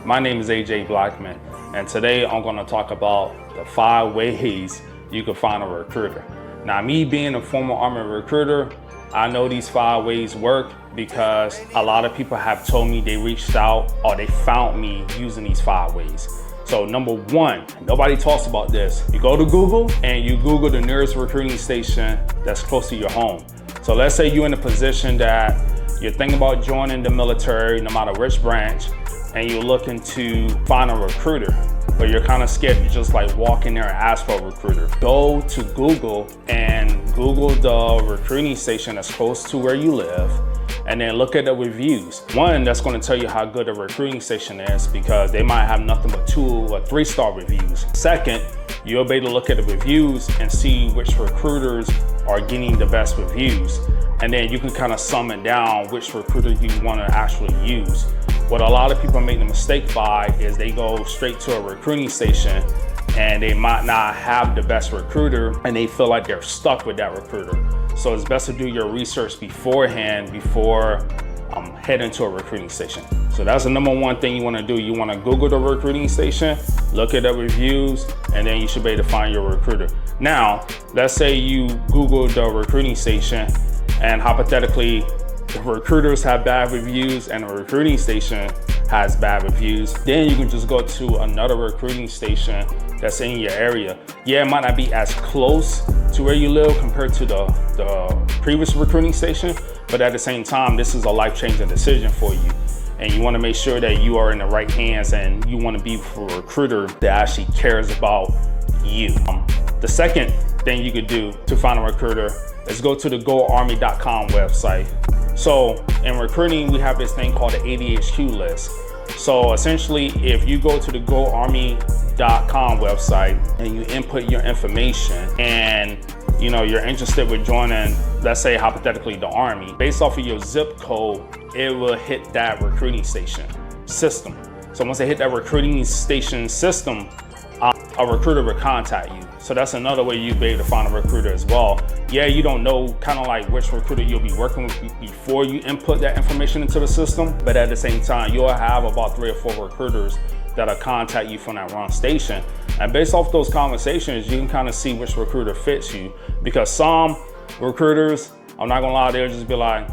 My name is AJ Blackman, and today I'm going to talk about the 5 ways you can find a recruiter. Now, me being a former Army recruiter, I know these 5 ways work because a lot of people have told me they reached out or they found me using these 5 ways. So number 1, nobody talks about this. You go to Google and you Google the nearest recruiting station that's close to your home. So let's say you're in a position that you're thinking about joining the military, no matter which branch, and you're looking to find a recruiter, but you're kind of scared to just like walk in there and ask for a recruiter. Go to Google and Google the recruiting station that's close to where you live, and then look at the reviews. One, that's going to tell you how good a recruiting station is because they might have nothing but 2 or 3-star reviews. Second, you'll be able to look at the reviews and see which recruiters are getting the best reviews. And then you can kind of sum it down which recruiter you want to actually use. What a lot of people make the mistake by is they go straight to a recruiting station and they might not have the best recruiter and they feel like they're stuck with that recruiter. So it's best to do your research beforehand before heading to a recruiting station. So that's the number 1 thing you want to do. You want to Google the recruiting station, look at the reviews, and then you should be able to find your recruiter. Now, let's say you Google the recruiting station and hypothetically the recruiters have bad reviews and the recruiting station has bad reviews. Then you can just go to another recruiting station that's in your area. Yeah, it might not be as close to where you live compared to the previous recruiting station, but at the same time, this is a life-changing decision for you. And you want to make sure that you are in the right hands and you want to be for a recruiter that actually cares about you. The second thing you could do to find a recruiter is go to the goarmy.com website. So in recruiting, we have this thing called the ADHQ list. So essentially, if you go to the goarmy.com website and you input your information and you're interested with joining, let's say hypothetically the Army, based off of your zip code, it will hit that recruiting station system. So once they hit that recruiting station system, a recruiter will contact you. So that's another way you'll be able to find a recruiter as well. Yeah, you don't know kind of like which recruiter you'll be working with before you input that information into the system, but at the same time, you'll have about 3 or 4 recruiters that'll contact you from that wrong station. And based off those conversations, you can kind of see which recruiter fits you, because some recruiters, I'm not gonna lie, they'll just be like,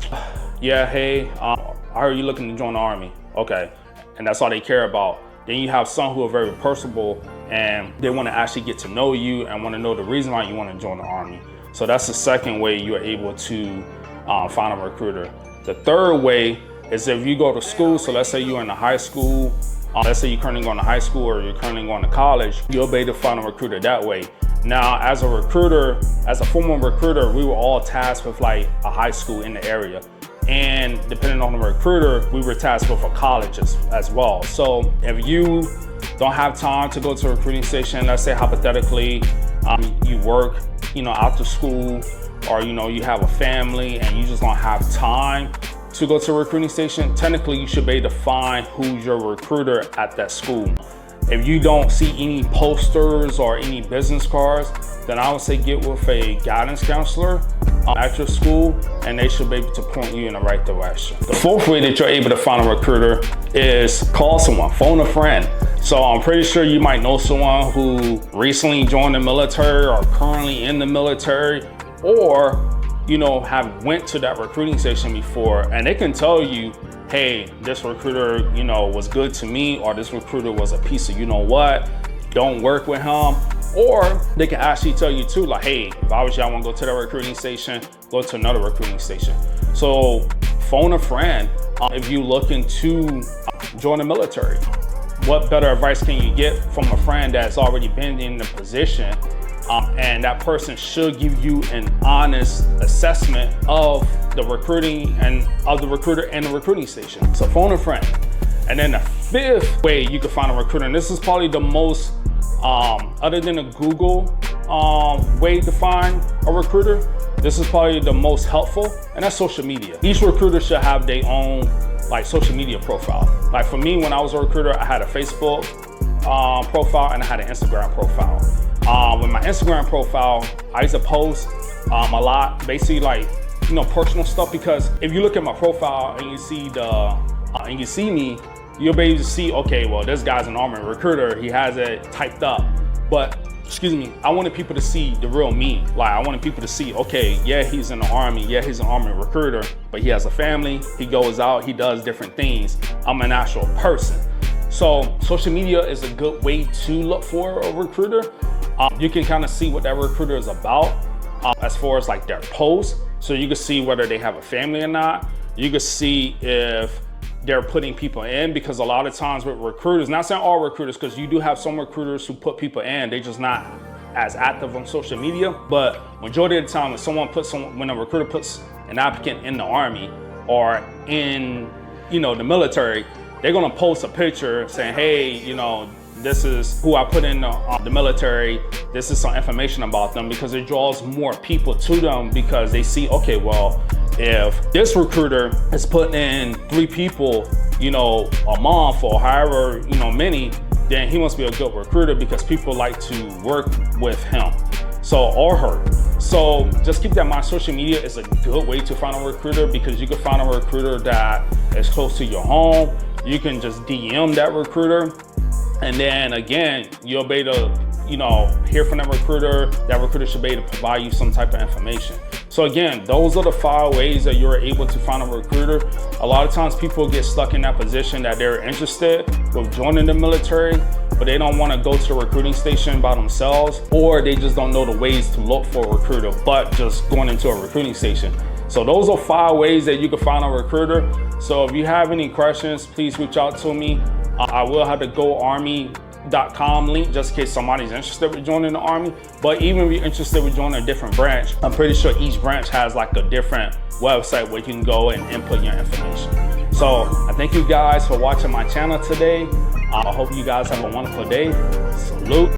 yeah, hey, I heard you looking to join the Army. Okay, and that's all they care about. Then you have some who are very personable and they want to actually get to know you and want to know the reason why you want to join the Army. So that's the second way you are able to find a recruiter. The third way is if you go to school. So let's say you're in a high school, let's say you're currently going to high school or you're currently going to college, you'll be able to find a recruiter that way. Now, as a recruiter, as a former recruiter, we were all tasked with like a high school in the area. And depending on the recruiter, we were tasked with a college as well. So if you don't have time to go to a recruiting station, let's say hypothetically, you work, after school, or you have a family and you just don't have time to go to a recruiting station, technically you should be able to find who's your recruiter at that school. If you don't see any posters or any business cards, then I would say get with a guidance counselor at your school, and they should be able to point you in the right direction. The fourth way that you're able to find a recruiter is call someone, phone a friend. So I'm pretty sure you might know someone who recently joined the military or currently in the military, or have went to that recruiting station before, and they can tell you, hey, this recruiter, was good to me, or this recruiter was a piece of what, don't work with him. Or they can actually tell you too, like, hey, if I was you, I want to go to that recruiting station, go to another recruiting station. So phone a friend if you're looking to join the military. What better advice can you get from a friend that's already been in the position? And that person should give you an honest assessment of the recruiting and of the recruiter and the recruiting station. So phone a friend. And then the fifth way you can find a recruiter, and this is probably the most, other than a Google way to find a recruiter, this is probably the most helpful, and that's social media. Each recruiter should have their own social media profile. Like for me, when I was a recruiter, I had a Facebook profile and I had an Instagram profile. With my Instagram profile, I used to post a lot, basically personal stuff, because if you look at my profile and you see me, you'll be able to see, okay, well, this guy's an Army recruiter. He has it typed up. But, excuse me, I wanted people to see the real me. Like, I wanted people to see, okay, yeah, he's in the Army. Yeah, he's an Army recruiter, but he has a family. He goes out, he does different things. I'm an actual person. So social media is a good way to look for a recruiter. You can kind of see what that recruiter is about as far as like their posts. So you can see whether they have a family or not. You can see if they're putting people in, because a lot of times with recruiters, not saying all recruiters, because you do have some recruiters who put people in, they're just not as active on social media. But majority of the time, when a recruiter puts an applicant in the Army or in, the military, they're gonna post a picture saying, hey, this is who I put in the military. This is some information about them, because it draws more people to them, because they see, okay, well, if this recruiter is putting in 3 people, a month or however, many, then he must be a good recruiter, because people like to work with him, or her. So just keep that in mind. Social media is a good way to find a recruiter, because you can find a recruiter that is close to your home. You can just DM that recruiter, and then again, you'll be able to, hear from that recruiter. That recruiter should be able to provide you some type of information. So again, those are the 5 ways that you're able to find a recruiter. A lot of times people get stuck in that position that they're interested with joining the military, but they don't want to go to the recruiting station by themselves, or they just don't know the ways to look for a recruiter, but just going into a recruiting station. So those are 5 ways that you can find a recruiter. So if you have any questions, please reach out to me. I will have the GoArmy.com link just in case somebody's interested with joining the Army. But even if you're interested with joining a different branch, I'm pretty sure each branch has like a different website where you can go and input your information. So I thank you guys for watching my channel today. I hope you guys have a wonderful day. Salute.